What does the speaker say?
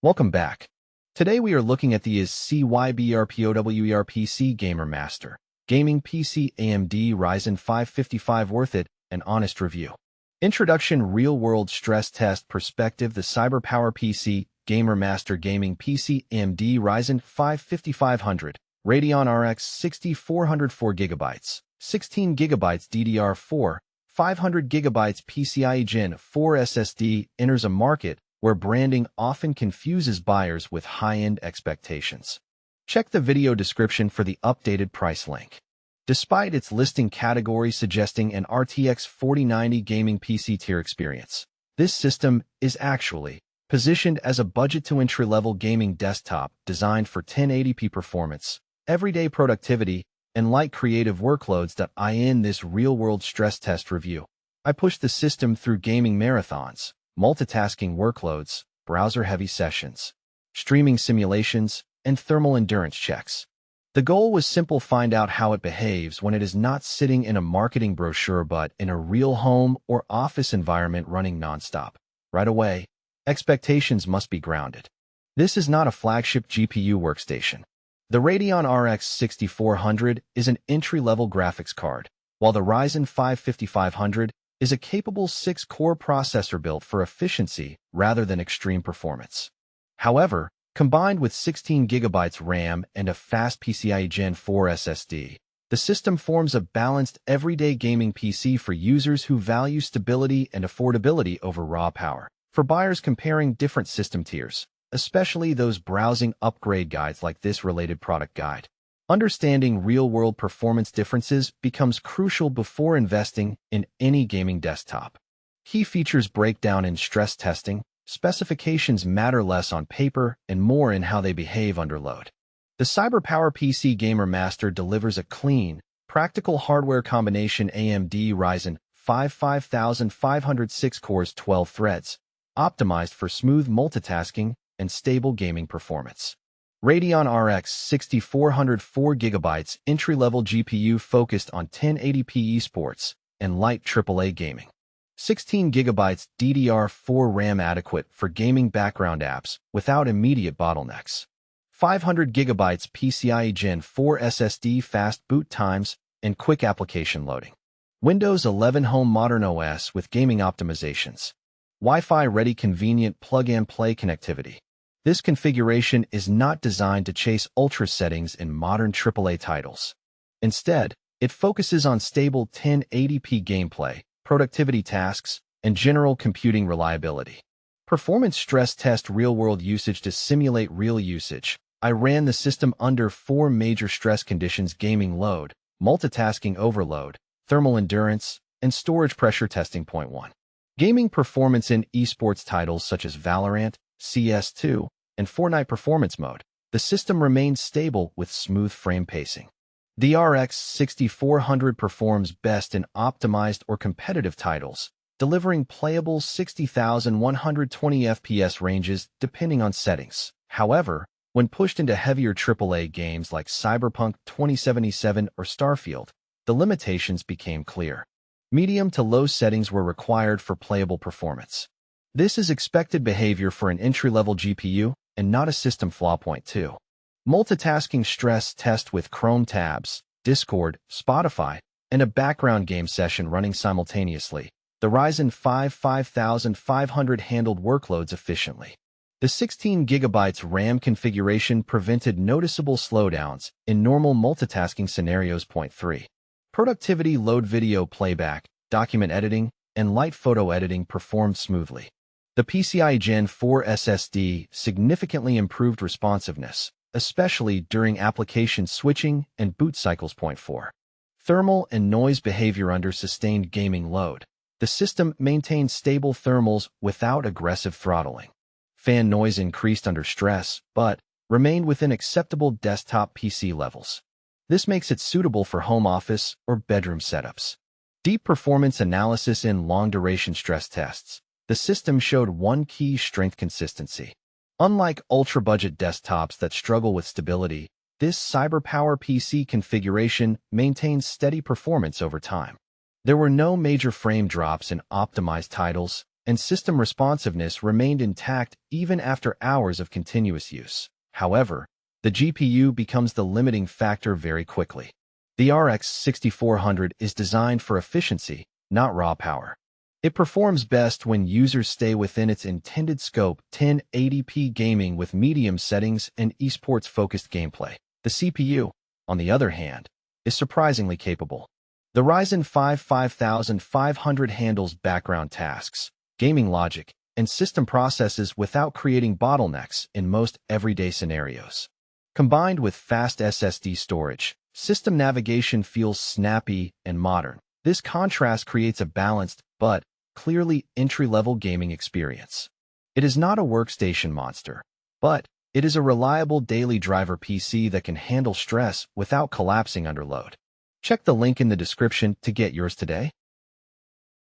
Welcome back. Today we are looking at the CyberPowerPC Gamer Master Gaming PC AMD Ryzen 555 worth it, an honest review. Introduction Real-world stress test perspective The CyberPowerPC Gamer Master Gaming PC AMD Ryzen 5500 Radeon RX 6404 GB 16 GB DDR4 500 GB PCIe Gen4 SSD enters a market where branding often confuses buyers with high-end expectations. Check the video description for the updated price link. Despite its listing category suggesting an RTX 4090 gaming PC tier experience, this system is actually positioned as a budget-to-entry-level gaming desktop designed for 1080p performance, everyday productivity, and light creative workloads. In this real-world stress test review, I pushed the system through gaming marathons, multitasking workloads, browser-heavy sessions, streaming simulations, and thermal endurance checks. The goal was simple: find out how it behaves when it is not sitting in a marketing brochure but in a real home or office environment running nonstop. Right away, expectations must be grounded. This is not a flagship GPU workstation. The Radeon RX 6400 is an entry-level graphics card, while the Ryzen 5500 is a capable 6-core processor built for efficiency rather than extreme performance. However, combined with 16 GB RAM and a fast PCIe Gen4 SSD, the system forms a balanced everyday gaming PC for users who value stability and affordability over raw power. For buyers comparing different system tiers, especially those browsing upgrade guides like this related product guide, understanding real-world performance differences becomes crucial before investing in any gaming desktop. Key features breakdown in stress testing. Specifications matter less on paper and more in how they behave under load. The CyberPowerPC Gamer Master delivers a clean, practical hardware combination: AMD Ryzen 5506 cores, 12 threads, optimized for smooth multitasking and stable gaming performance. Radeon RX 6400 4GB entry-level GPU focused on 1080p esports and light AAA gaming. 16 GB DDR4 RAM adequate for gaming background apps without immediate bottlenecks. 500 GB PCIe Gen4 SSD, fast boot times and quick application loading. Windows 11 Home Modern OS with gaming optimizations. Wi-Fi ready convenient plug-and-play connectivity. This configuration is not designed to chase ultra settings in modern AAA titles. Instead, it focuses on stable 1080p gameplay, productivity tasks, and general computing reliability. Performance stress test real-world usage. To simulate real usage, I ran the system under 4 major stress conditions: gaming load, multitasking overload, thermal endurance, and storage pressure testing. Point 1. Gaming performance in esports titles such as Valorant, CS2, and Fortnite performance mode. The system remains stable with smooth frame pacing. The RX 6400 performs best in optimized or competitive titles, delivering playable 60,120 FPS ranges depending on settings. However, when pushed into heavier AAA games like Cyberpunk 2077 or Starfield, the limitations became clear. Medium to low settings were required for playable performance. This is expected behavior for an entry-level GPU and not a system flaw. Point 2. Multitasking stress test with Chrome tabs, Discord, Spotify, and a background game session running simultaneously. The Ryzen 5500 handled workloads efficiently. The 16 GB RAM configuration prevented noticeable slowdowns in normal multitasking scenarios. Point 3. Productivity load video playback, document editing, and light photo editing performed smoothly. The PCIe Gen4 SSD significantly improved responsiveness, especially during application switching and boot cycles. Point 4. Thermal and noise behavior under sustained gaming load. The system maintained stable thermals without aggressive throttling. Fan noise increased under stress, but remained within acceptable desktop PC levels. This makes it suitable for home office or bedroom setups. Deep performance analysis in long-duration stress tests. The system showed one key strength: consistency. Unlike ultra-budget desktops that struggle with stability, this CyberPowerPC configuration maintains steady performance over time. There were no major frame drops in optimized titles, and system responsiveness remained intact even after hours of continuous use. However, the GPU becomes the limiting factor very quickly. The RX 6400 is designed for efficiency, not raw power. It performs best when users stay within its intended scope: 1080p gaming with medium settings and esports-focused gameplay. The CPU, on the other hand, is surprisingly capable. The Ryzen 5 5500 handles background tasks, gaming logic, and system processes without creating bottlenecks in most everyday scenarios. Combined with fast SSD storage, system navigation feels snappy and modern. This contrast creates a balanced but clearly entry-level gaming experience. It is not a workstation monster, but it is a reliable daily driver PC that can handle stress without collapsing under load. Check the link in the description to get yours today.